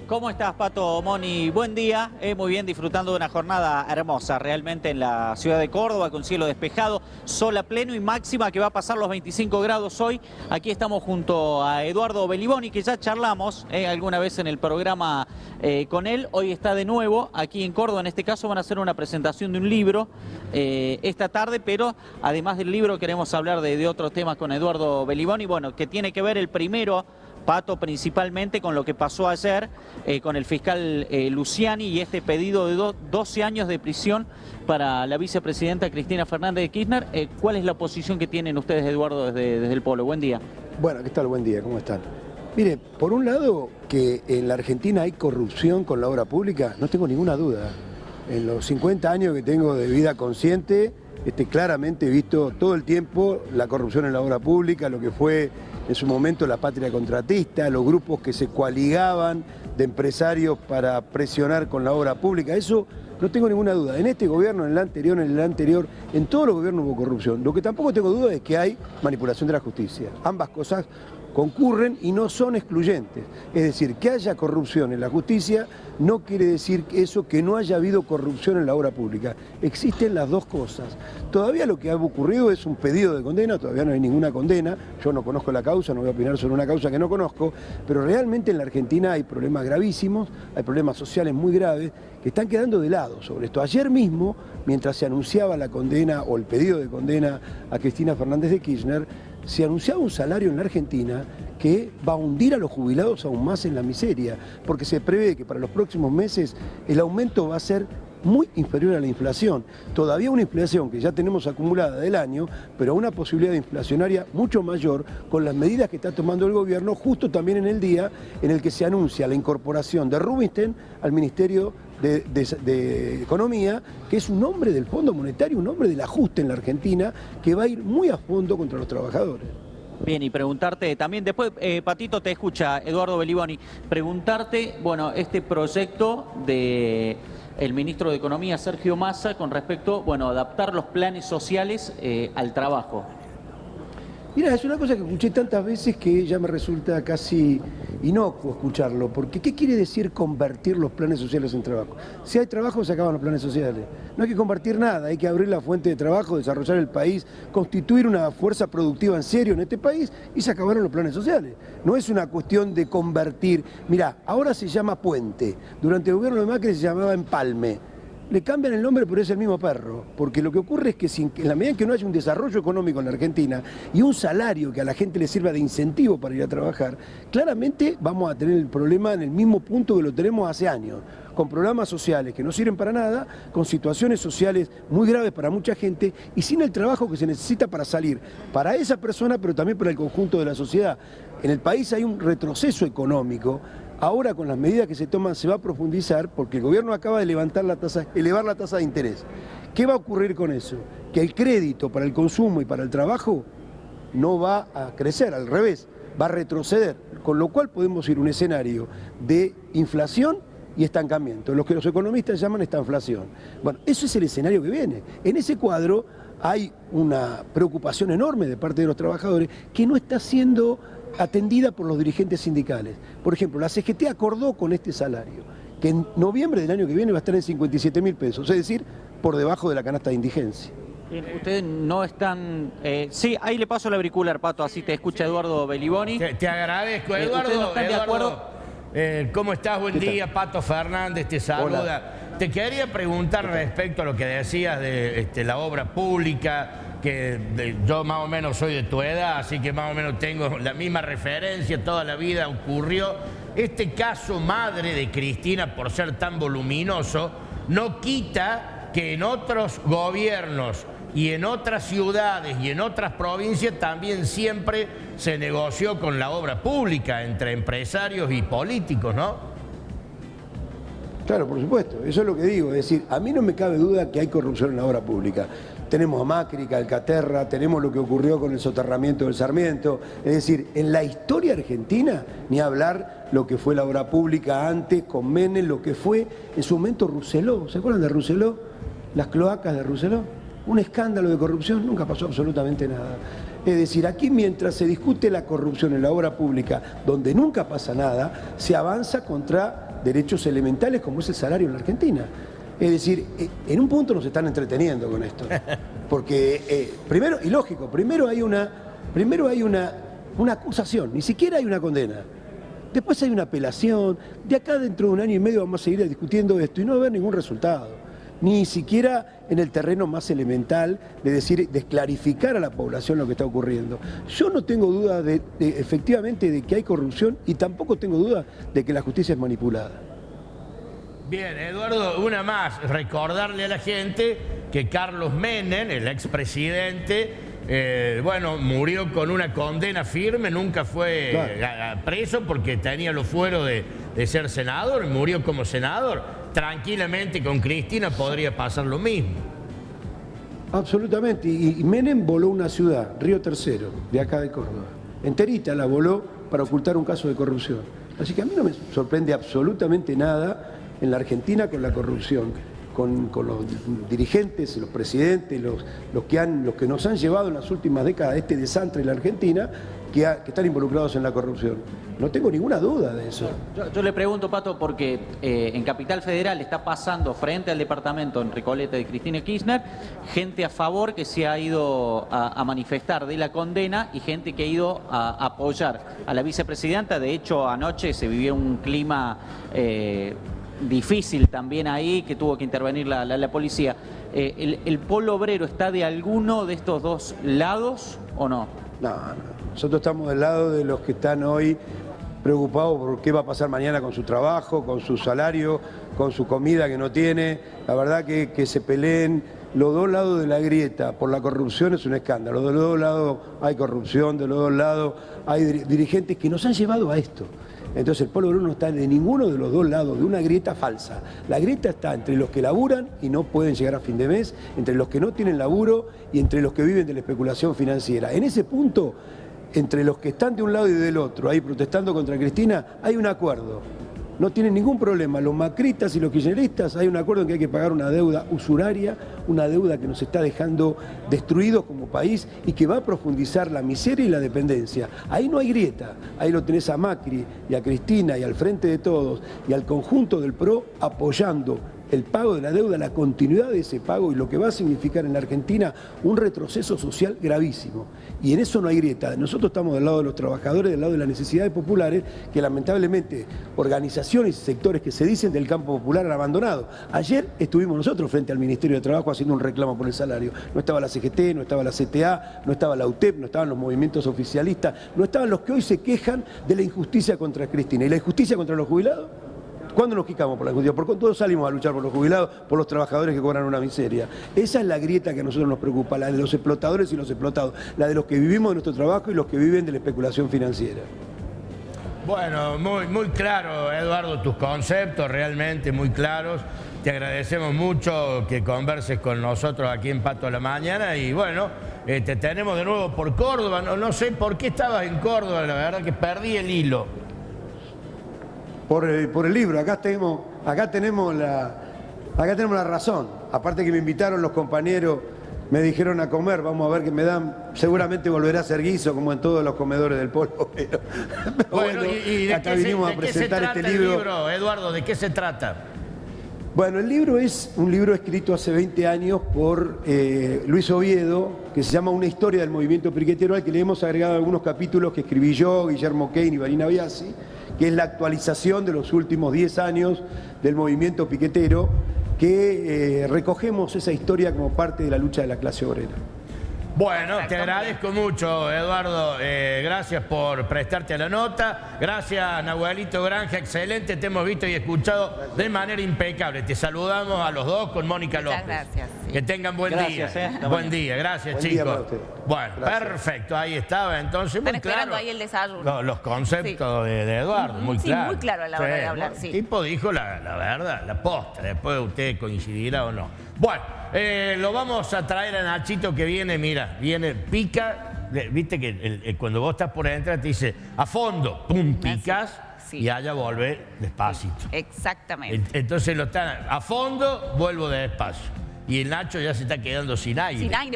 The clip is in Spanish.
¿Cómo estás, Pato? Moni, buen día. Muy bien, disfrutando de una jornada hermosa realmente en la ciudad de Córdoba, con cielo despejado, sol a pleno y máxima que va a pasar los 25 grados hoy. Aquí estamos junto a Eduardo Beliboni, que ya charlamos alguna vez en el programa con él. Hoy está de nuevo aquí en Córdoba. En este caso van a hacer una presentación de un libro esta tarde, pero además del libro queremos hablar de otros temas con Eduardo Beliboni, bueno, que tiene que ver el primero, Pato, principalmente con lo que pasó ayer con el fiscal Luciani y este pedido de 12 años de prisión para la vicepresidenta Cristina Fernández de Kirchner. ¿Cuál es la posición que tienen ustedes, Eduardo, desde el Polo? Buen día. Bueno, ¿qué tal? Buen día, ¿cómo están? Mire, por un lado, que en la Argentina hay corrupción con la obra pública, no tengo ninguna duda. En los 50 años que tengo de vida consciente, claramente he visto todo el tiempo la corrupción en la obra pública, lo que fue en su momento la patria contratista, los grupos que se coaligaban de empresarios para presionar con la obra pública. Eso no tengo ninguna duda. En este gobierno, en el anterior, en todos los gobiernos hubo corrupción. Lo que tampoco tengo duda es que hay manipulación de la justicia. Ambas cosas concurren y no son excluyentes. Es decir, que haya corrupción en la justicia no quiere decir eso que no haya habido corrupción en la obra pública. Existen las dos cosas. Todavía lo que ha ocurrido es un pedido de condena, todavía no hay ninguna condena. Yo no conozco la causa, no voy a opinar sobre una causa que no conozco, pero realmente en la Argentina hay problemas gravísimos, hay problemas sociales muy graves que están quedando de lado sobre esto. Ayer mismo, mientras se anunciaba la condena o el pedido de condena a Cristina Fernández de Kirchner, se anunciaba un salario en la Argentina que va a hundir a los jubilados aún más en la miseria, porque se prevé que para los próximos meses el aumento va a ser muy inferior a la inflación. Todavía una inflación que ya tenemos acumulada del año, pero una posibilidad inflacionaria mucho mayor con las medidas que está tomando el gobierno, justo también en el día en el que se anuncia la incorporación de Rubinstein al Ministerio de Economía, que es un hombre del Fondo Monetario, un hombre del ajuste en la Argentina, que va a ir muy a fondo contra los trabajadores. Bien, y preguntarte también, después Patito te escucha, Eduardo Beliboni, preguntarte, bueno, este proyecto de el ministro de Economía, Sergio Massa, con respecto, bueno, adaptar los planes sociales al trabajo. Mira, es una cosa que escuché tantas veces que ya me resulta casi inocuo escucharlo, porque ¿qué quiere decir convertir los planes sociales en trabajo? Si hay trabajo, se acaban los planes sociales. No hay que convertir nada, hay que abrir la fuente de trabajo, desarrollar el país, constituir una fuerza productiva en serio en este país y se acabaron los planes sociales. No es una cuestión de convertir. Mirá, ahora se llama puente, durante el gobierno de Macri se llamaba empalme. Le cambian el nombre, pero es el mismo perro, porque lo que ocurre es que en la medida en que no haya un desarrollo económico en la Argentina y un salario que a la gente le sirva de incentivo para ir a trabajar, claramente vamos a tener el problema en el mismo punto que lo tenemos hace años, con programas sociales que no sirven para nada, con situaciones sociales muy graves para mucha gente y sin el trabajo que se necesita para salir, para esa persona, pero también para el conjunto de la sociedad. En el país hay un retroceso económico. Ahora con las medidas que se toman se va a profundizar porque el gobierno acaba de elevar la tasa de interés. ¿Qué va a ocurrir con eso? Que el crédito para el consumo y para el trabajo no va a crecer, al revés, va a retroceder, con lo cual podemos ir a un escenario de inflación y estancamiento, lo que los economistas llaman estanflación. Bueno, ese es el escenario que viene. En ese cuadro hay una preocupación enorme de parte de los trabajadores que no está siendo atendida por los dirigentes sindicales. Por ejemplo, la CGT acordó con este salario, que en noviembre del año que viene va a estar en 57.000 pesos, es decir, por debajo de la canasta de indigencia. Ustedes no están... sí, ahí le paso el auricular, Pato, así te escucha Eduardo Beliboni. Te agradezco, Eduardo. ¿Ustedes no están de acuerdo? ¿Cómo estás? Buen día, Pato Fernández, te saluda. Hola. Te quería preguntar respecto a lo que decías de la obra pública, que yo más o menos soy de tu edad, así que más o menos tengo la misma referencia, toda la vida ocurrió. Este caso madre de Cristina, por ser tan voluminoso, no quita que en otros gobiernos y en otras ciudades y en otras provincias también siempre se negoció con la obra pública entre empresarios y políticos, ¿no? Claro, por supuesto, eso es lo que digo, es decir, a mí no me cabe duda que hay corrupción en la obra pública. Tenemos a Macri, Calcaterra, tenemos lo que ocurrió con el soterramiento del Sarmiento, es decir, en la historia argentina, ni hablar lo que fue la obra pública antes, con Menem, lo que fue en su momento Rousselot, ¿se acuerdan de Rousselot? Las cloacas de Rousselot, un escándalo de corrupción, nunca pasó absolutamente nada. Es decir, aquí mientras se discute la corrupción en la obra pública, donde nunca pasa nada, se avanza contra derechos elementales como es el salario en la Argentina. Es decir, en un punto nos están entreteniendo con esto. Porque, primero, y lógico, primero hay una acusación, ni siquiera hay una condena. Después hay una apelación, de acá dentro de 1 año y medio vamos a seguir discutiendo esto y no va a haber ningún resultado. Ni siquiera en el terreno más elemental de decir, de clarificar a la población lo que está ocurriendo. Yo no tengo duda efectivamente de que hay corrupción y tampoco tengo duda de que la justicia es manipulada. Bien, Eduardo, una más. Recordarle a la gente que Carlos Menem, el expresidente, bueno, murió con una condena firme, nunca fue preso porque tenía los fueros de ser senador, murió como senador. Tranquilamente con Cristina podría pasar lo mismo. Absolutamente, y Menem voló una ciudad, Río Tercero, de acá de Córdoba. Enterita la voló para ocultar un caso de corrupción. Así que a mí no me sorprende absolutamente nada en la Argentina con la corrupción, con los dirigentes, los presidentes, los que nos han llevado en las últimas décadas a este desastre en la Argentina, que están involucrados en la corrupción. No tengo ninguna duda de eso. Yo le pregunto, Pato, porque en Capital Federal está pasando frente al departamento en Recoleta de Cristina Kirchner, gente a favor que se ha ido a manifestar de la condena y gente que ha ido a apoyar a la vicepresidenta. De hecho, anoche se vivió un clima difícil también ahí, que tuvo que intervenir la policía. ¿El polo obrero está de alguno de estos dos lados o no? No. Nosotros estamos del lado de los que están hoy preocupados por qué va a pasar mañana con su trabajo, con su salario, con su comida que no tiene. La verdad que se peleen los dos lados de la grieta por la corrupción es un escándalo. De los dos lados hay corrupción, de los dos lados hay dirigentes que nos han llevado a esto. Entonces el pueblo obrero no está de ninguno de los dos lados de una grieta falsa. La grieta está entre los que laburan y no pueden llegar a fin de mes, entre los que no tienen laburo y entre los que viven de la especulación financiera. En ese punto, entre los que están de un lado y del otro, ahí protestando contra Cristina, hay un acuerdo. No tienen ningún problema. Los macristas y los kirchneristas, hay un acuerdo en que hay que pagar una deuda usuraria, una deuda que nos está dejando destruidos como país y que va a profundizar la miseria y la dependencia. Ahí no hay grieta. Ahí lo tenés a Macri y a Cristina y al Frente de Todos y al conjunto del PRO apoyando el pago de la deuda, la continuidad de ese pago y lo que va a significar en la Argentina un retroceso social gravísimo. Y en eso no hay grieta. Nosotros estamos del lado de los trabajadores, del lado de las necesidades populares, que lamentablemente organizaciones y sectores que se dicen del campo popular han abandonado. Ayer estuvimos nosotros frente al Ministerio de Trabajo haciendo un reclamo por el salario. No estaba la CGT, no estaba la CTA, no estaba la UTEP, no estaban los movimientos oficialistas, no estaban los que hoy se quejan de la injusticia contra Cristina. ¿Y la injusticia contra los jubilados? ¿Cuándo nos quejamos por la justicia? Porque todos salimos a luchar por los jubilados, por los trabajadores que cobran una miseria. Esa es la grieta que a nosotros nos preocupa, la de los explotadores y los explotados, la de los que vivimos de nuestro trabajo y los que viven de la especulación financiera. Bueno, muy claro, Eduardo, tus conceptos realmente muy claros. Te agradecemos mucho que converses con nosotros aquí en Pato a la Mañana y bueno, te tenemos de nuevo por Córdoba. No sé por qué estabas en Córdoba, la verdad que perdí el hilo. Por el libro, acá tenemos la razón. Aparte que me invitaron los compañeros, me dijeron a comer, vamos a ver qué me dan. Seguramente volverá a ser guiso como en todos los comedores del pueblo. Pero bueno, ¿y acá vinimos a presentar este libro. Eduardo, ¿de qué se trata? Bueno, el libro es un libro escrito hace 20 años por Luis Oviedo, que se llama Una historia del movimiento piquetero, al que le hemos agregado algunos capítulos que escribí yo, Guillermo Kane y Vanina Biasi, que es la actualización de los últimos 10 años del movimiento piquetero, que recogemos esa historia como parte de la lucha de la clase obrera. Bueno, te agradezco mucho, Eduardo. Gracias por prestarte a la nota. Gracias, Nahuelito Granja. Excelente, te hemos visto y escuchado de manera impecable. Te saludamos a los dos con Mónica López. Muchas gracias. Sí. Que tengan buen día. Buen día, gracias, buen chicos. día para usted. Bueno, gracias. Perfecto, ahí estaba. Entonces, Están muy esperando claro. ahí el desayuno. Los conceptos de Eduardo, muy Sí, claro. muy claro a la hora de hablar, bueno, sí. El tipo dijo la verdad, la posta. Después usted coincidirá o no. Bueno, lo vamos a traer a Nachito que viene, mira, viene, pica. Viste que cuando vos estás por entrar te dice a fondo, pum, picas. Sí. Y allá volvé despacito. Exactamente. Entonces lo están a fondo, vuelvo despacio. Y el Nacho ya se está quedando sin aire. Sin aire.